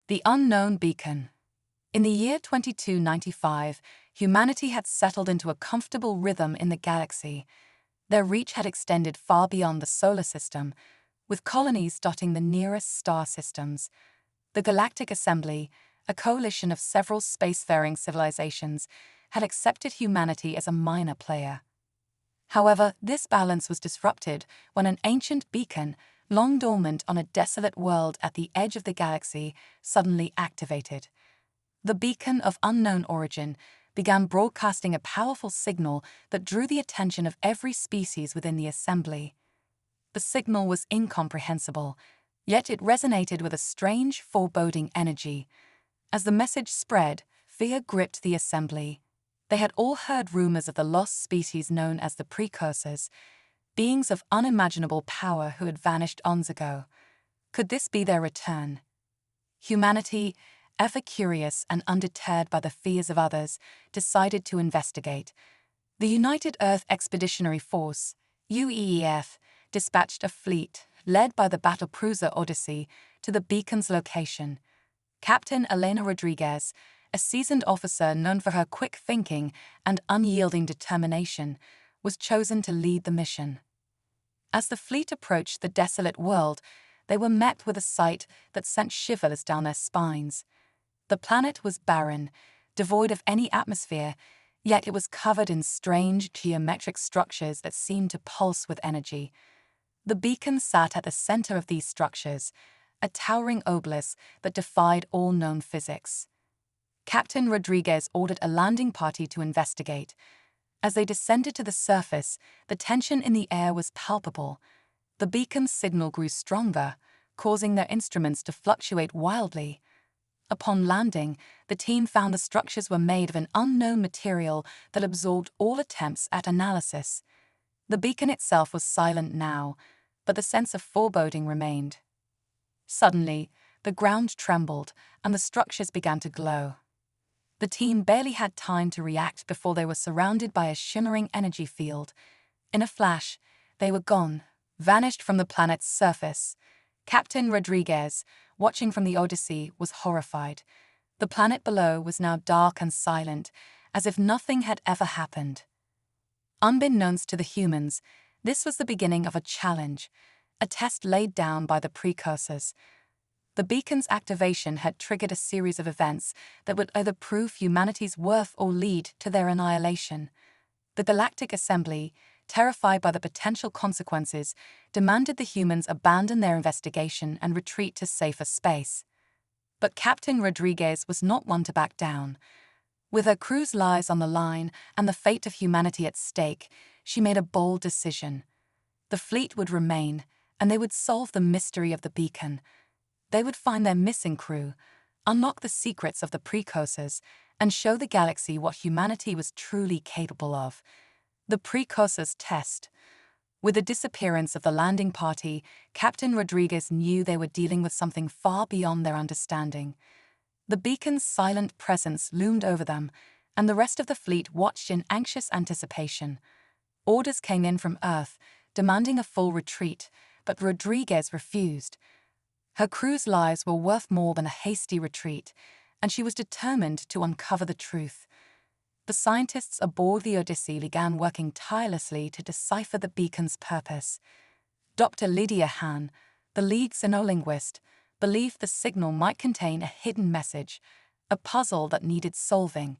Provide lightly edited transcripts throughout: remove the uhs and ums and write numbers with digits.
The unknown beacon. In the year 2295, humanity had settled into a comfortable rhythm in the galaxy. Their reach had extended far beyond the solar system, with colonies dotting the nearest star systems. The Galactic Assembly, a coalition of several spacefaring civilizations, had accepted humanity as a minor player. However, this balance was disrupted when an ancient beacon, long dormant on a desolate world at the edge of the galaxy, suddenly activated. The beacon of unknown origin began broadcasting a powerful signal that drew the attention of every species within the assembly. The signal was incomprehensible, yet it resonated with a strange, foreboding energy. As the message spread, fear gripped the assembly. They had all heard rumors of the lost species known as the precursors, beings of unimaginable power who had vanished eons ago. Could this be their return? Humanity, ever curious and undeterred by the fears of others, decided to investigate. The United Earth Expeditionary Force, UEEF, dispatched a fleet, led by the battlecruiser Odyssey, to the beacon's location. Captain Elena Rodriguez, a seasoned officer known for her quick thinking and unyielding determination, was chosen to lead the mission. As the fleet approached the desolate world, they were met with a sight that sent shivers down their spines. The planet was barren, devoid of any atmosphere, yet it was covered in strange geometric structures that seemed to pulse with energy. The beacon sat at the center of these structures, a towering obelisk that defied all known physics. Captain Rodriguez ordered a landing party to investigate. As they descended to the surface, the tension in the air was palpable. The beacon's signal grew stronger, causing their instruments to fluctuate wildly. Upon landing, the team found the structures were made of an unknown material that absorbed all attempts at analysis. The beacon itself was silent now, but the sense of foreboding remained. Suddenly, the ground trembled and the structures began to glow. The team barely had time to react before they were surrounded by a shimmering energy field. In a flash, they were gone, vanished from the planet's surface. Captain Rodriguez, watching from the Odyssey, was horrified. The planet below was now dark and silent, as if nothing had ever happened. Unbeknownst to the humans, this was the beginning of a challenge, a test laid down by the precursors. The beacon's activation had triggered a series of events that would either prove humanity's worth or lead to their annihilation. The Galactic Assembly, terrified by the potential consequences, demanded the humans abandon their investigation and retreat to safer space. But Captain Rodriguez was not one to back down. With her crew's lives on the line and the fate of humanity at stake, she made a bold decision. The fleet would remain, and they would solve the mystery of the beacon. They would find their missing crew, unlock the secrets of the precursors, and show the galaxy what humanity was truly capable of. The precursors' test. With the disappearance of the landing party, Captain Rodriguez knew they were dealing with something far beyond their understanding. The beacon's silent presence loomed over them, and the rest of the fleet watched in anxious anticipation. Orders came in from Earth, demanding a full retreat, but Rodriguez refused. Her crew's lives were worth more than a hasty retreat, and she was determined to uncover the truth. The scientists aboard the Odyssey began working tirelessly to decipher the beacon's purpose. Dr. Lydia Hahn, the lead xenolinguist, believed the signal might contain a hidden message, a puzzle that needed solving.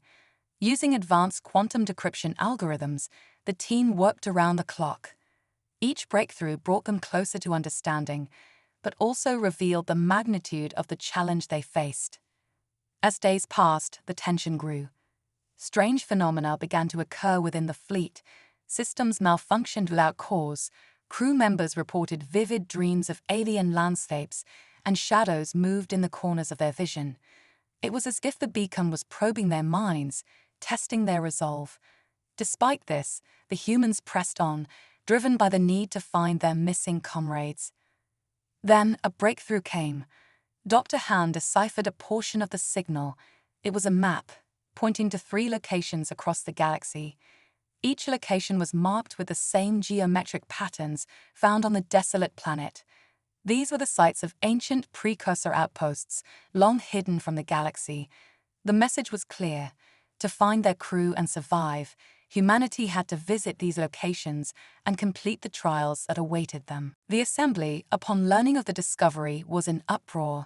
Using advanced quantum decryption algorithms, the team worked around the clock. Each breakthrough brought them closer to understanding, but also revealed the magnitude of the challenge they faced. As days passed, the tension grew. Strange phenomena began to occur within the fleet. Systems malfunctioned without cause, crew members reported vivid dreams of alien landscapes, and shadows moved in the corners of their vision. It was as if the beacon was probing their minds, testing their resolve. Despite this, the humans pressed on, driven by the need to find their missing comrades. Then a breakthrough came. Dr. Hahn deciphered a portion of the signal. It was a map, pointing to 3 locations across the galaxy. Each location was marked with the same geometric patterns found on the desolate planet. These were the sites of ancient precursor outposts, long hidden from the galaxy. The message was clear. To find their crew and survive, humanity had to visit these locations and complete the trials that awaited them. The Assembly, upon learning of the discovery, was in uproar.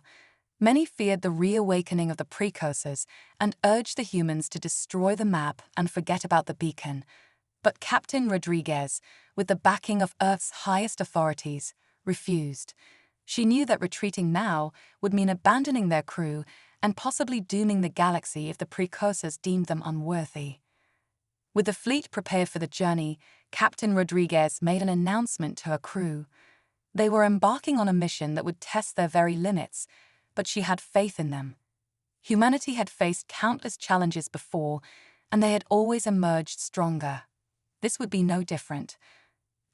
Many feared the reawakening of the precursors and urged the humans to destroy the map and forget about the beacon. But Captain Rodriguez, with the backing of Earth's highest authorities, refused. She knew that retreating now would mean abandoning their crew and possibly dooming the galaxy if the precursors deemed them unworthy. With the fleet prepared for the journey, Captain Rodriguez made an announcement to her crew. They were embarking on a mission that would test their very limits, but she had faith in them. Humanity had faced countless challenges before, and they had always emerged stronger. This would be no different.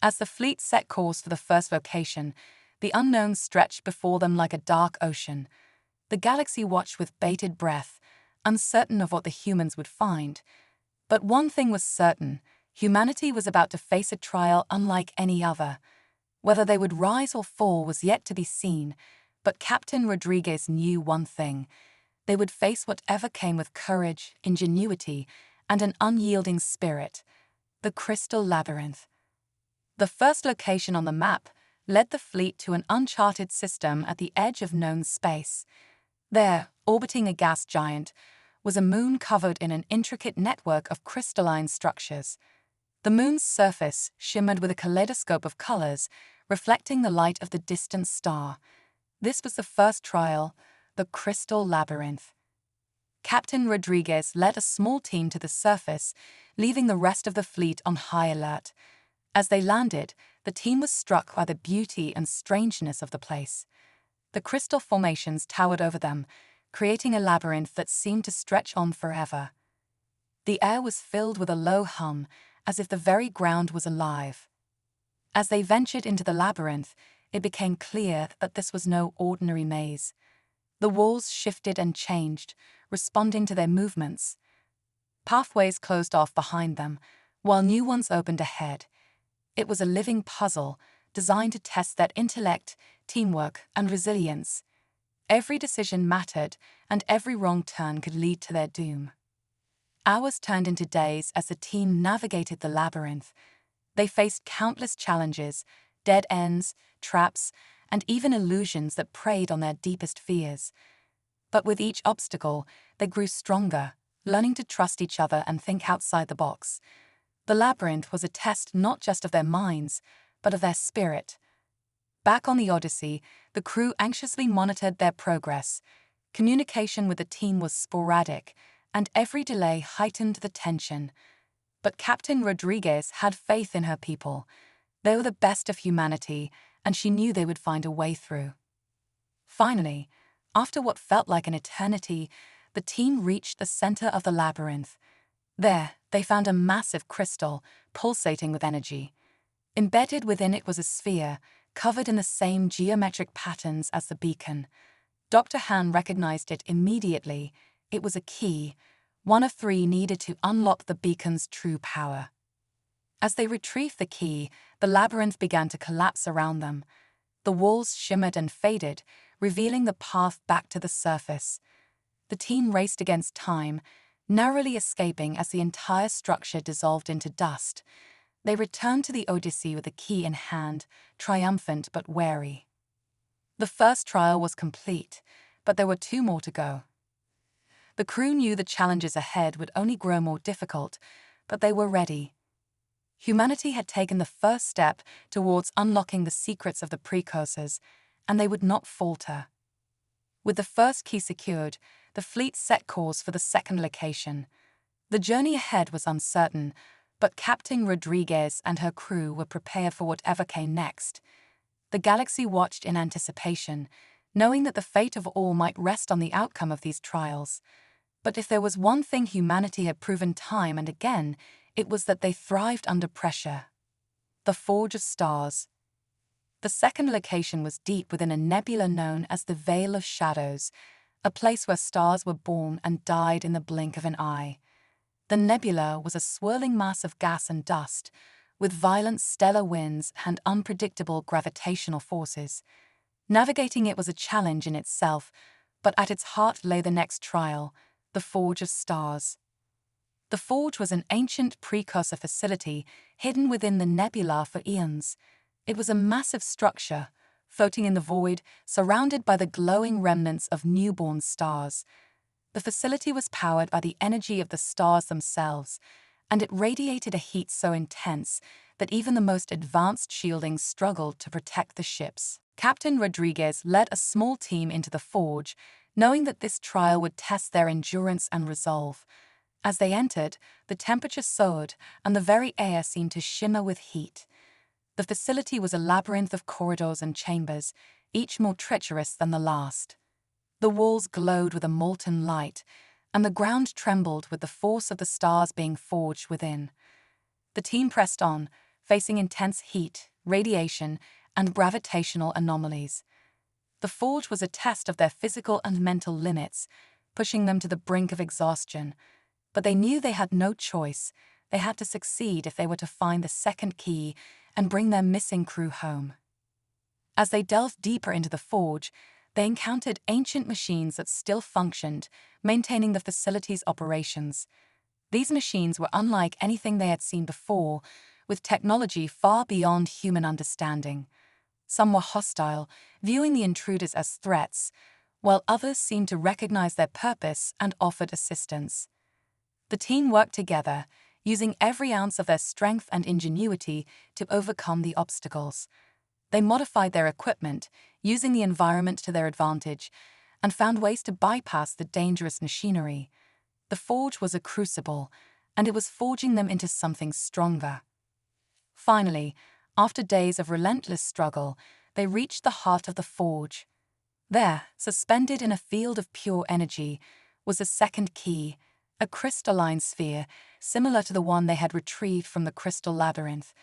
As the fleet set course for the first location, the unknown stretched before them like a dark ocean. The galaxy watched with bated breath, uncertain of what the humans would find. But one thing was certain: humanity was about to face a trial unlike any other. Whether they would rise or fall was yet to be seen, but Captain Rodriguez knew one thing: they would face whatever came with courage, ingenuity, and an unyielding spirit. The Crystal Labyrinth. The first location on the map led the fleet to an uncharted system at the edge of known space. There, orbiting a gas giant, was a moon covered in an intricate network of crystalline structures. The moon's surface shimmered with a kaleidoscope of colors, reflecting the light of the distant star. This was the first trial, the Crystal Labyrinth. Captain Rodriguez led a small team to the surface, leaving the rest of the fleet on high alert. As they landed, the team was struck by the beauty and strangeness of the place. The crystal formations towered over them, creating a labyrinth that seemed to stretch on forever. The air was filled with a low hum, as if the very ground was alive. As they ventured into the labyrinth, it became clear that this was no ordinary maze. The walls shifted and changed, responding to their movements. Pathways closed off behind them, while new ones opened ahead. It was a living puzzle, designed to test their intellect, teamwork, and resilience. Every decision mattered, and every wrong turn could lead to their doom. Hours turned into days as the team navigated the labyrinth. They faced countless challenges, dead ends, traps, and even illusions that preyed on their deepest fears. But with each obstacle, they grew stronger, learning to trust each other and think outside the box. The labyrinth was a test not just of their minds, but of their spirit. Back on the Odyssey, the crew anxiously monitored their progress. Communication with the team was sporadic, and every delay heightened the tension. But Captain Rodriguez had faith in her people. They were the best of humanity, and she knew they would find a way through. Finally, after what felt like an eternity, the team reached the center of the labyrinth. There, they found a massive crystal, pulsating with energy. Embedded within it was a sphere, covered in the same geometric patterns as the beacon. Dr. Han recognized it immediately. It was a key, one of 3 needed to unlock the beacon's true power. As they retrieved the key, the labyrinth began to collapse around them. The walls shimmered and faded, revealing the path back to the surface. The team raced against time, narrowly escaping as the entire structure dissolved into dust. They returned to the Odyssey with the key in hand, triumphant but wary. The first trial was complete, but there were 2 more to go. The crew knew the challenges ahead would only grow more difficult, but they were ready. Humanity had taken the first step towards unlocking the secrets of the precursors, and they would not falter. With the first key secured, the fleet set course for the second location. The journey ahead was uncertain, but Captain Rodriguez and her crew were prepared for whatever came next. The galaxy watched in anticipation, knowing that the fate of all might rest on the outcome of these trials. But if there was one thing humanity had proven time and again, it was that they thrived under pressure. The Forge of Stars. The second location was deep within a nebula known as the Veil of Shadows, a place where stars were born and died in the blink of an eye. The nebula was a swirling mass of gas and dust, with violent stellar winds and unpredictable gravitational forces. Navigating it was a challenge in itself, but at its heart lay the next trial, the Forge of Stars. The Forge was an ancient precursor facility hidden within the nebula for eons. It was a massive structure, floating in the void, surrounded by the glowing remnants of newborn stars. The facility was powered by the energy of the stars themselves, and it radiated a heat so intense that even the most advanced shielding struggled to protect the ships. Captain Rodriguez led a small team into the Forge, knowing that this trial would test their endurance and resolve. As they entered, the temperature soared, and the very air seemed to shimmer with heat. The facility was a labyrinth of corridors and chambers, each more treacherous than the last. The walls glowed with a molten light, and the ground trembled with the force of the stars being forged within. The team pressed on, facing intense heat, radiation, and gravitational anomalies. The Forge was a test of their physical and mental limits, pushing them to the brink of exhaustion. But they knew they had no choice. They had to succeed if they were to find the second key and bring their missing crew home. As they delved deeper into the Forge, they encountered ancient machines that still functioned, maintaining the facility's operations. These machines were unlike anything they had seen before, with technology far beyond human understanding. Some were hostile, viewing the intruders as threats, while others seemed to recognize their purpose and offered assistance. The team worked together, using every ounce of their strength and ingenuity to overcome the obstacles. They modified their equipment, using the environment to their advantage, and found ways to bypass the dangerous machinery. The Forge was a crucible, and it was forging them into something stronger. Finally, after days of relentless struggle, they reached the heart of the Forge. There, suspended in a field of pure energy, was a second key, a crystalline sphere similar to the one they had retrieved from the crystal labyrinth.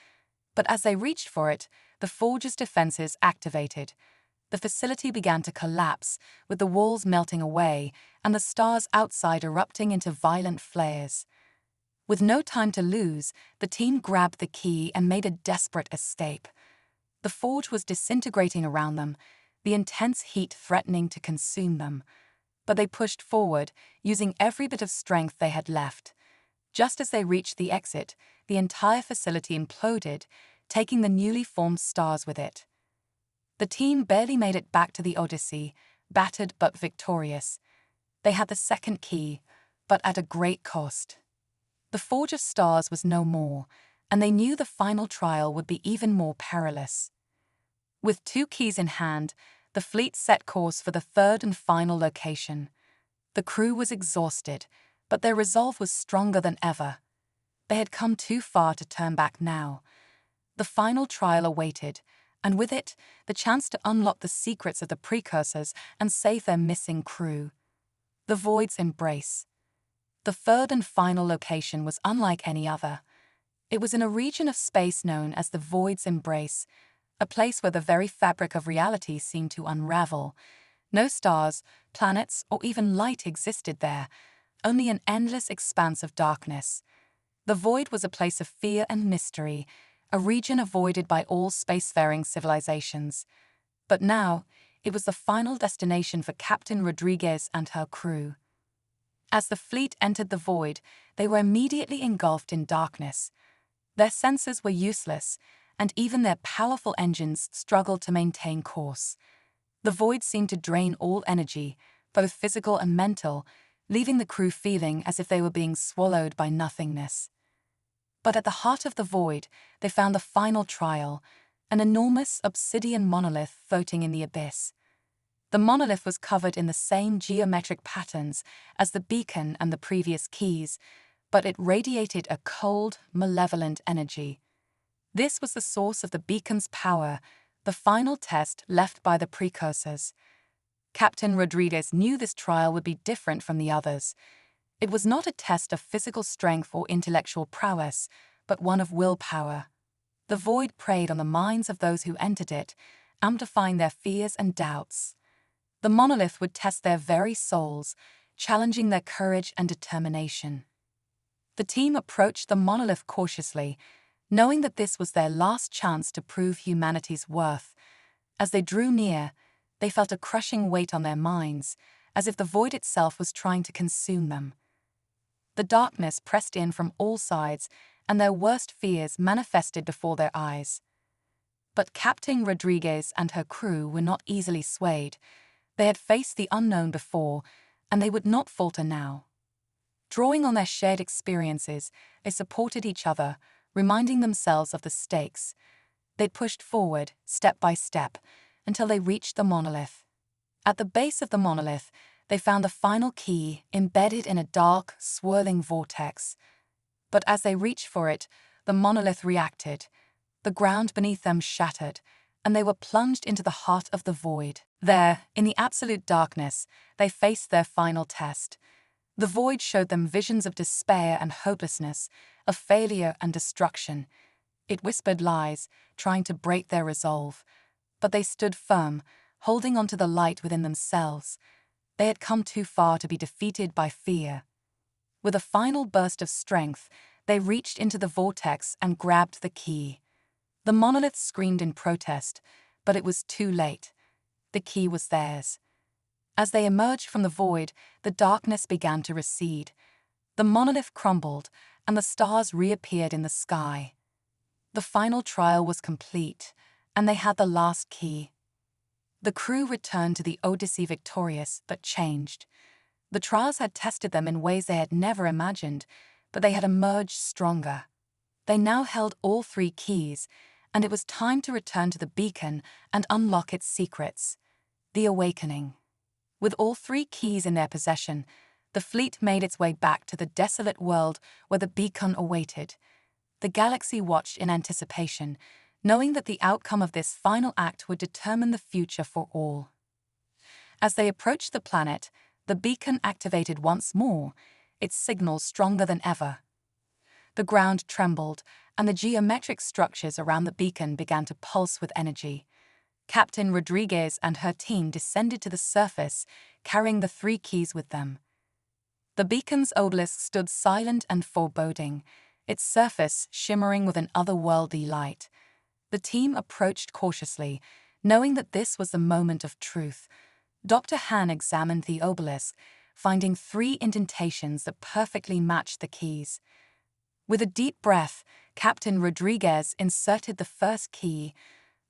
But as they reached for it, the Forge's defenses activated. The facility began to collapse, with the walls melting away and the stars outside erupting into violent flares. With no time to lose, the team grabbed the key and made a desperate escape. The Forge was disintegrating around them, the intense heat threatening to consume them. But they pushed forward, using every bit of strength they had left. Just as they reached the exit, the entire facility imploded, taking the newly formed stars with it. The team barely made it back to the Odyssey, battered but victorious. They had the second key, but at a great cost. The Forge of Stars was no more, and they knew the final trial would be even more perilous. With 2 keys in hand, the fleet set course for the third and final location. The crew was exhausted, but their resolve was stronger than ever. They had come too far to turn back now. The final trial awaited, and with it, the chance to unlock the secrets of the precursors and save their missing crew. The Void's Embrace. The third and final location was unlike any other. It was in a region of space known as the Void's Embrace, a place where the very fabric of reality seemed to unravel. No stars, planets, or even light existed there, only an endless expanse of darkness. The Void was a place of fear and mystery, a region avoided by all spacefaring civilizations. But now, it was the final destination for Captain Rodriguez and her crew. As the fleet entered the Void, they were immediately engulfed in darkness. Their sensors were useless, and even their powerful engines struggled to maintain course. The Void seemed to drain all energy, both physical and mental, leaving the crew feeling as if they were being swallowed by nothingness. But at the heart of the Void, they found the final trial, an enormous obsidian monolith floating in the abyss. The monolith was covered in the same geometric patterns as the beacon and the previous keys, but it radiated a cold, malevolent energy. This was the source of the beacon's power, the final test left by the precursors. Captain Rodriguez knew this trial would be different from the others. It was not a test of physical strength or intellectual prowess, but one of willpower. The Void preyed on the minds of those who entered it, amplifying their fears and doubts. The monolith would test their very souls, challenging their courage and determination. The team approached the monolith cautiously, knowing that this was their last chance to prove humanity's worth. As they drew near, They felt a crushing weight on their minds, as if the void itself was trying to consume them. The darkness pressed in from all sides, and their worst fears manifested before their eyes. But Captain Rodriguez and her crew were not easily swayed. They had faced the unknown before, and they would not falter now. Drawing on their shared experiences, they supported each other, reminding themselves of the stakes. They pushed forward, step by step, until they reached the monolith. At the base of the monolith, they found the final key embedded in a dark, swirling vortex. But as they reached for it, the monolith reacted. The ground beneath them shattered, and they were plunged into the heart of the void. There, in the absolute darkness, they faced their final test. The void showed them visions of despair and hopelessness, of failure and destruction. It whispered lies, trying to break their resolve. But they stood firm, holding on to the light within themselves. They had come too far to be defeated by fear. With a final burst of strength, they reached into the vortex and grabbed the key. The monolith screamed in protest, but it was too late. The key was theirs. As they emerged from the void, the darkness began to recede. The monolith crumbled, and the stars reappeared in the sky. The final trial was complete, and they had the last key. The crew returned to the Odyssey victorious, but changed. The trials had tested them in ways they had never imagined, but they had emerged stronger. They now held all 3 keys, and it was time to return to the beacon and unlock its secrets. The awakening. With all 3 keys in their possession, the fleet made its way back to the desolate world where the beacon awaited. The galaxy watched in anticipation, knowing that the outcome of this final act would determine the future for all. As they approached the planet, the beacon activated once more, its signals stronger than ever. The ground trembled, and the geometric structures around the beacon began to pulse with energy. Captain Rodriguez and her team descended to the surface, carrying the 3 keys with them. The beacon's obelisk stood silent and foreboding, its surface shimmering with an otherworldly light. The team approached cautiously, knowing that this was the moment of truth. Dr. Han examined the obelisk, finding 3 indentations that perfectly matched the keys. With a deep breath, Captain Rodriguez inserted the first key.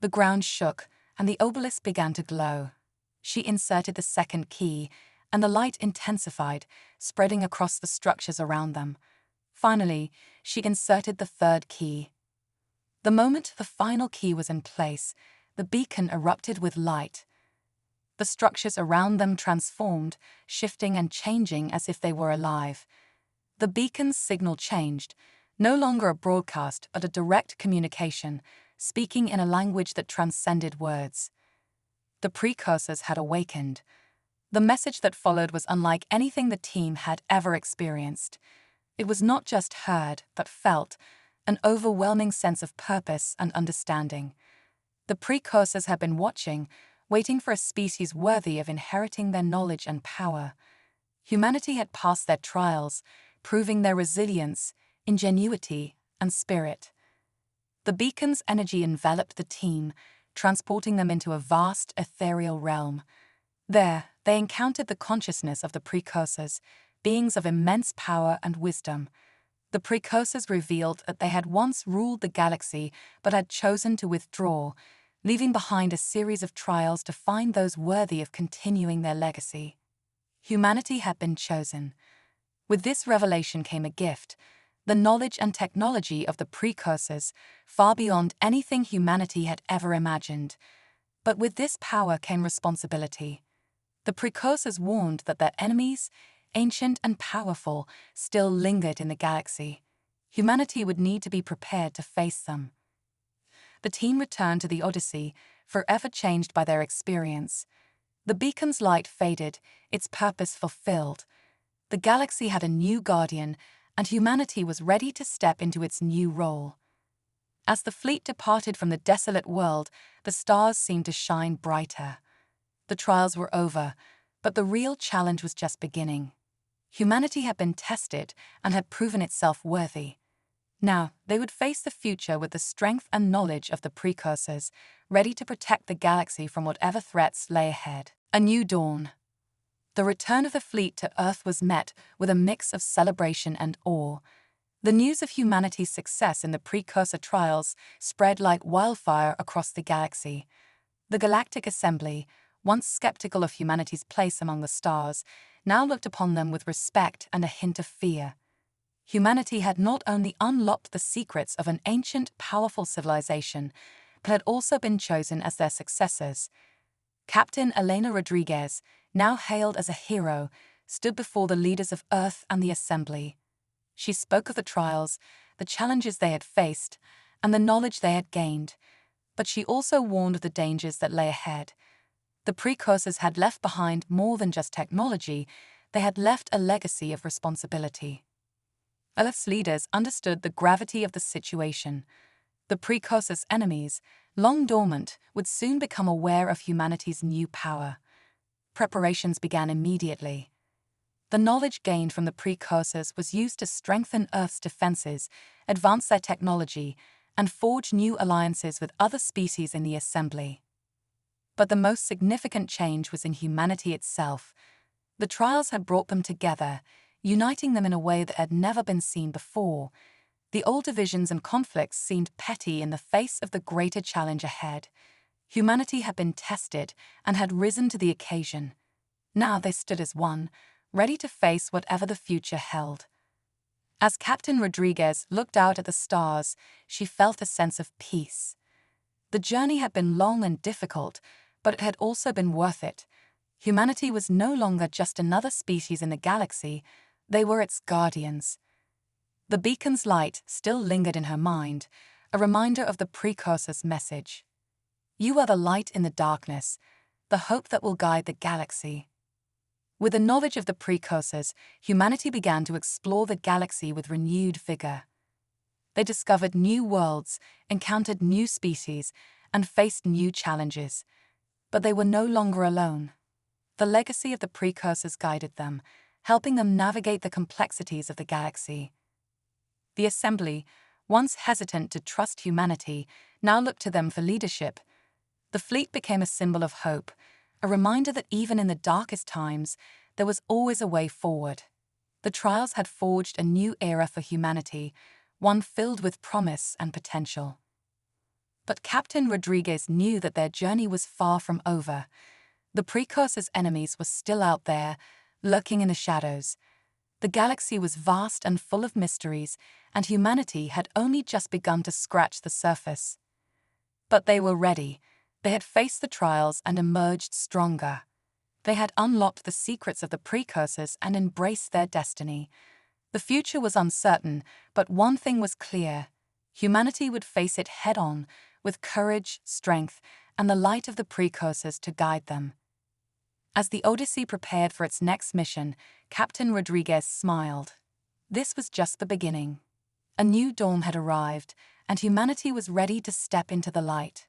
The ground shook, and the obelisk began to glow. She inserted the second key, and the light intensified, spreading across the structures around them. Finally, she inserted the third key. The moment the final key was in place, the beacon erupted with light. The structures around them transformed, shifting and changing as if they were alive. The beacon's signal changed, no longer a broadcast but a direct communication, speaking in a language that transcended words. The precursors had awakened. The message that followed was unlike anything the team had ever experienced. It was not just heard, but felt, an overwhelming sense of purpose and understanding. The precursors had been watching, waiting for a species worthy of inheriting their knowledge and power. Humanity had passed their trials, proving their resilience, ingenuity, and spirit. The beacon's energy enveloped the team, transporting them into a vast, ethereal realm. There, they encountered the consciousness of the precursors, beings of immense power and wisdom. The precursors revealed that they had once ruled the galaxy but had chosen to withdraw, leaving behind a series of trials to find those worthy of continuing their legacy. Humanity had been chosen. With this revelation came a gift, the knowledge and technology of the precursors, far beyond anything humanity had ever imagined. But with this power came responsibility. The precursors warned that their enemies, ancient and powerful, still lingered in the galaxy. Humanity would need to be prepared to face them. The team returned to the Odyssey, forever changed by their experience. The beacon's light faded, its purpose fulfilled. The galaxy had a new guardian, and humanity was ready to step into its new role. As the fleet departed from the desolate world, the stars seemed to shine brighter. The trials were over, but the real challenge was just beginning. Humanity had been tested and had proven itself worthy. Now, they would face the future with the strength and knowledge of the precursors, ready to protect the galaxy from whatever threats lay ahead. A new dawn. The return of the fleet to Earth was met with a mix of celebration and awe. The news of humanity's success in the precursor trials spread like wildfire across the galaxy. The Galactic Assembly, once skeptical of humanity's place among the stars, now looked upon them with respect and a hint of fear. Humanity had not only unlocked the secrets of an ancient, powerful civilization, but had also been chosen as their successors. Captain Elena Rodriguez, now hailed as a hero, stood before the leaders of Earth and the Assembly. She spoke of the trials, the challenges they had faced, and the knowledge they had gained, but she also warned of the dangers that lay ahead. The precursors had left behind more than just technology, they had left a legacy of responsibility. Earth's leaders understood the gravity of the situation. The precursors' enemies, long dormant, would soon become aware of humanity's new power. Preparations began immediately. The knowledge gained from the precursors was used to strengthen Earth's defenses, advance their technology, and forge new alliances with other species in the Assembly. But the most significant change was in humanity itself. The trials had brought them together, uniting them in a way that had never been seen before. The old divisions and conflicts seemed petty in the face of the greater challenge ahead. Humanity had been tested and had risen to the occasion. Now they stood as one, ready to face whatever the future held. As Captain Rodriguez looked out at the stars, she felt a sense of peace. The journey had been long and difficult, but it had also been worth it. Humanity was no longer just another species in the galaxy, they were its guardians. The beacon's light still lingered in her mind, a reminder of the precursor's message. You are the light in the darkness, the hope that will guide the galaxy. With the knowledge of the precursors, humanity began to explore the galaxy with renewed vigor. They discovered new worlds, encountered new species, and faced new challenges. But they were no longer alone. The legacy of the precursors guided them, helping them navigate the complexities of the galaxy. The Assembly, once hesitant to trust humanity, now looked to them for leadership. The fleet became a symbol of hope, a reminder that even in the darkest times, there was always a way forward. The trials had forged a new era for humanity, one filled with promise and potential. But Captain Rodriguez knew that their journey was far from over. The precursors' enemies were still out there, lurking in the shadows. The galaxy was vast and full of mysteries, and humanity had only just begun to scratch the surface. But they were ready. They had faced the trials and emerged stronger. They had unlocked the secrets of the precursors and embraced their destiny. The future was uncertain, but one thing was clear. Humanity would face it head-on, with courage, strength, and the light of the precursors to guide them. As the Odyssey prepared for its next mission, Captain Rodriguez smiled. This was just the beginning. A new dawn had arrived, and humanity was ready to step into the light.